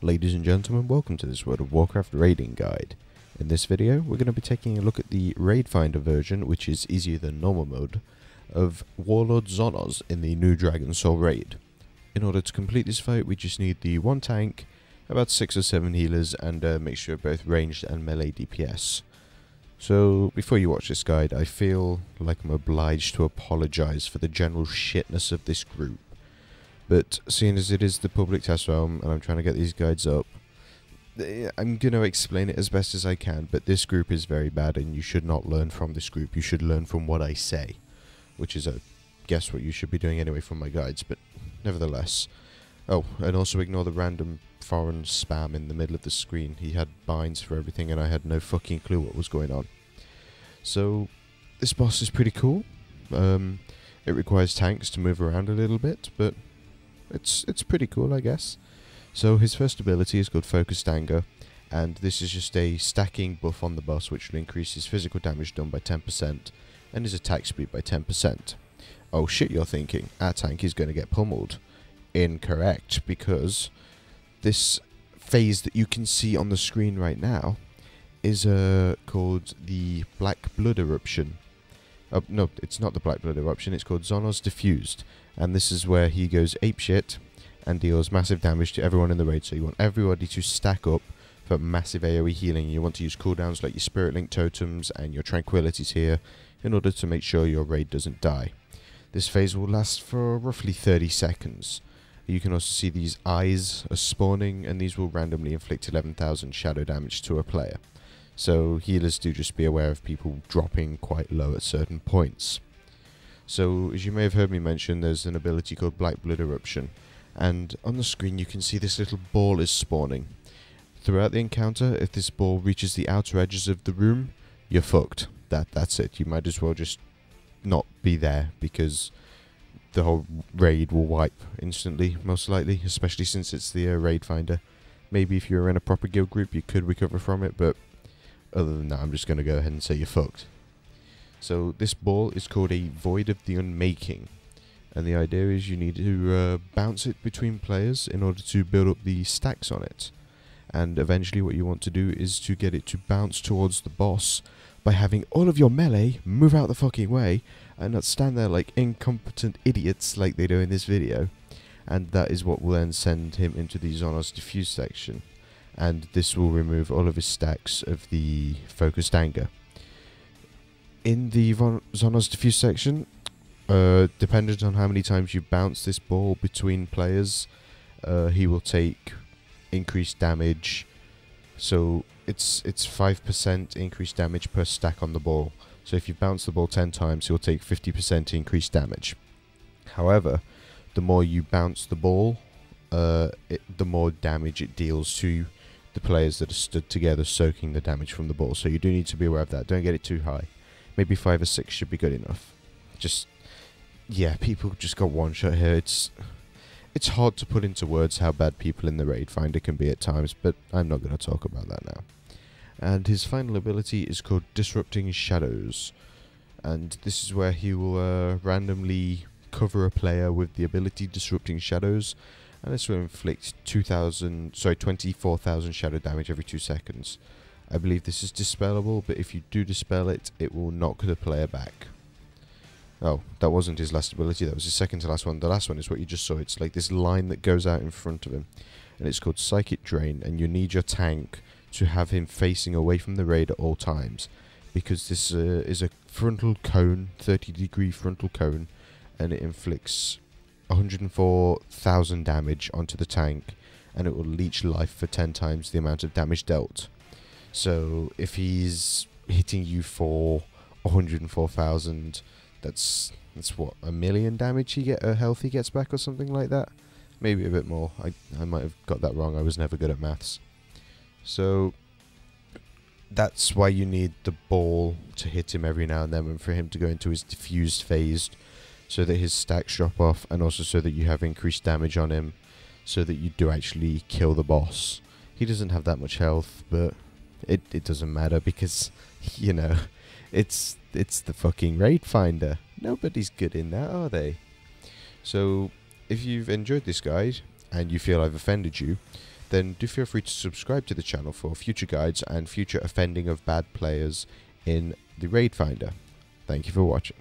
Ladies and gentlemen, welcome to this World of Warcraft raiding guide. In this video, we're going to be taking a look at the Raidfinder version, which is easier than normal mode, of Warlord Zon'ozz in the new Dragon Soul raid. In order to complete this fight, we just need the one tank, about 6 or 7 healers, and a mixture of both ranged and melee DPS. So, before you watch this guide, I feel like I'm obliged to apologise for the general shitness of this group. But seeing as it is the public test realm and I'm trying to get these guides up, I'm going to explain it as best as I can, but this group is very bad and you should not learn from this group. You should learn from what I say, which is, I guess, what you should be doing anyway from my guides, but nevertheless. Oh, and also ignore the random foreign spam in the middle of the screen. He had binds for everything and I had no fucking clue what was going on. So, this boss is pretty cool. It requires tanks to move around a little bit, but it's pretty cool, I guess. So his first ability is called Focused Anger, and this is just a stacking buff on the boss which will increase his physical damage done by 10% and his attack speed by 10%. Oh shit, you're thinking, our tank is going to get pummeled. Incorrect, because this phase that you can see on the screen right now is called the Black Blood Eruption. No, it's not the Black Blood Eruption, it's called Zon'ozz Diffused, and this is where he goes apeshit and deals massive damage to everyone in the raid. So you want everybody to stack up for massive AoE healing. You want to use cooldowns like your Spirit Link totems and your Tranquilities here in order to make sure your raid doesn't die. This phase will last for roughly 30 seconds. You can also see these eyes are spawning, and these will randomly inflict 11,000 shadow damage to a player. So healers do just be aware of people dropping quite low at certain points. So as you may have heard me mention, there's an ability called Black Blood Eruption, and on the screen you can see this little ball is spawning. Throughout the encounter, if this ball reaches the outer edges of the room, you're fucked. That's it. You might as well just not be there, because the whole raid will wipe instantly, most likely, especially since it's the Raidfinder. Maybe if you were in a proper guild group you could recover from it, but other than that, I'm just going to go ahead and say you're fucked. So this ball is called a Void of the Unmaking, and the idea is you need to bounce it between players in order to build up the stacks on it. And eventually what you want to do is to get it to bounce towards the boss by having all of your melee move out the fucking way and not stand there like incompetent idiots like they do in this video. And that is what will then send him into the Zon'ozz Diffuse section. And this will remove all of his stacks of the Focused Anger. In the Zon'ozz Diffuse section, dependent on how many times you bounce this ball between players, he will take increased damage. So it's 5% increased damage per stack on the ball. So if you bounce the ball 10 times, he'll take 50% increased damage. However, the more you bounce the ball, the more damage it deals to the players that are stood together soaking the damage from the ball. So you do need to be aware of that. Don't get it too high. Maybe 5 or 6 should be good enough. Yeah, people just got one shot here. It's hard to put into words how bad people in the Raidfinder can be at times, but I'm not going to talk about that now. And his final ability is called Disrupting Shadows, and this is where he will randomly cover a player with the ability Disrupting Shadows, and this will inflict 24,000 shadow damage every 2 seconds. I believe this is dispellable, but if you do dispel it, it will knock the player back. Oh, that wasn't his last ability, that was his second to last one. The last one is what you just saw. It's like this line that goes out in front of him, and it's called Psychic Drain, and you need your tank to have him facing away from the raid at all times, because this is a frontal cone, 30-degree frontal cone, and it inflicts 104,000 damage onto the tank, and it will leech life for 10 times the amount of damage dealt. So if he's hitting you for 104,000, that's what, 1,000,000 damage health he gets back or something like that? Maybe a bit more. I might have got that wrong. I was never good at maths. So that's why you need the ball to hit him every now and then, and for him to go into his diffused phase, so that his stacks drop off, and also so that you have increased damage on him, so that you do actually kill the boss. He doesn't have that much health, but it doesn't matter, because, you know, it's the fucking Raidfinder. Nobody's good in that, are they? So if you've enjoyed this guide and you feel I've offended you, then do feel free to subscribe to the channel for future guides and future offending of bad players in the Raidfinder. Thank you for watching.